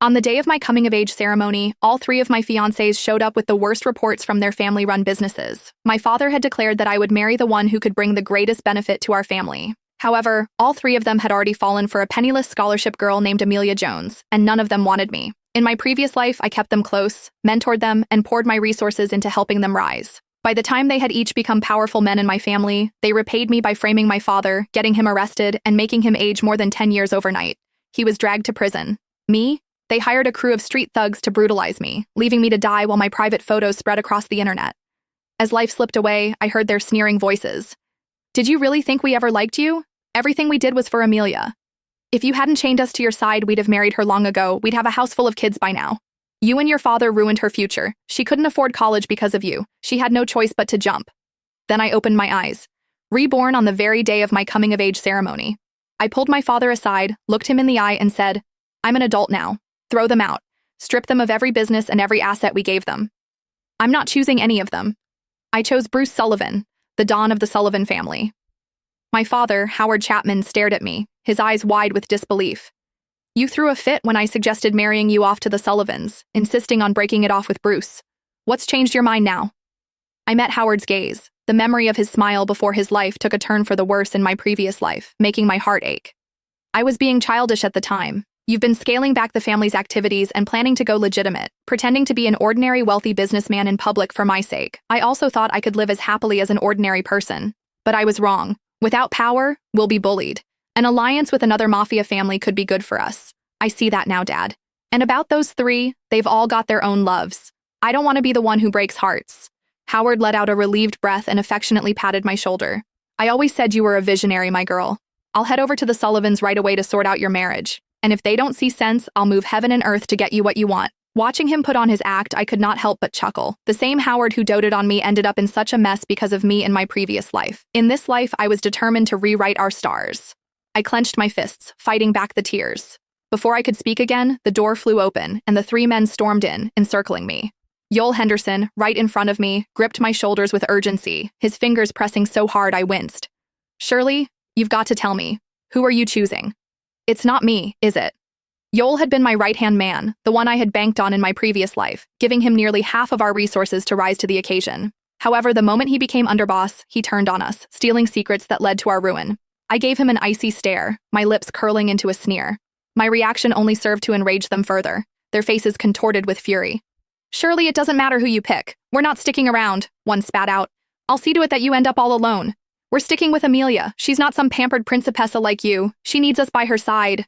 On the day of my coming-of-age ceremony, all three of my fiancés showed up with the worst reports from their family-run businesses. My father had declared that I would marry the one who could bring the greatest benefit to our family. However, all three of them had already fallen for a penniless scholarship girl named Amelia Jones, and none of them wanted me. In my previous life, I kept them close, mentored them, and poured my resources into helping them rise. By the time they had each become powerful men in my family, they repaid me by framing my father, getting him arrested, and making him age more than 10 years overnight. He was dragged to prison. Me? They hired a crew of street thugs to brutalize me, leaving me to die while my private photos spread across the internet. As life slipped away, I heard their sneering voices. Did you really think we ever liked you? Everything we did was for Amelia. If you hadn't chained us to your side, we'd have married her long ago. We'd have a house full of kids by now. You and your father ruined her future. She couldn't afford college because of you. She had no choice but to jump. Then I opened my eyes. Reborn on the very day of my coming-of-age ceremony. I pulled my father aside, looked him in the eye, and said, I'm an adult now. Throw them out. Strip them of every business and every asset we gave them. I'm not choosing any of them. I chose Bruce Sullivan, the Don of the Sullivan family. My father, Howard Chapman, stared at me, his eyes wide with disbelief. You threw a fit when I suggested marrying you off to the Sullivans, insisting on breaking it off with Bruce. What's changed your mind now? I met Howard's gaze. The memory of his smile before his life took a turn for the worse in my previous life, making my heart ache. I was being childish at the time. You've been scaling back the family's activities and planning to go legitimate, pretending to be an ordinary wealthy businessman in public for my sake. I also thought I could live as happily as an ordinary person. But I was wrong. Without power, we'll be bullied. An alliance with another mafia family could be good for us. I see that now, Dad. And about those three, they've all got their own loves. I don't want to be the one who breaks hearts. Howard let out a relieved breath and affectionately patted my shoulder. I always said you were a visionary, my girl. I'll head over to the Sullivans right away to sort out your marriage. And if they don't see sense, I'll move heaven and earth to get you what you want. Watching him put on his act, I could not help but chuckle. The same Howard who doted on me ended up in such a mess because of me in my previous life. In this life, I was determined to rewrite our stars. I clenched my fists, fighting back the tears. Before I could speak again, the door flew open, and the three men stormed in, encircling me. Yoel Henderson, right in front of me, gripped my shoulders with urgency, his fingers pressing so hard I winced. Shirley, you've got to tell me. Who are you choosing? It's not me, is it? Yoel had been my right-hand man, the one I had banked on in my previous life, giving him nearly half of our resources to rise to the occasion. However, the moment he became underboss, he turned on us, stealing secrets that led to our ruin. I gave him an icy stare, my lips curling into a sneer. My reaction only served to enrage them further, their faces contorted with fury. Surely it doesn't matter who you pick. We're not sticking around, one spat out. I'll see to it that you end up all alone. We're sticking with Amelia. She's not some pampered principessa like you. She needs us by her side.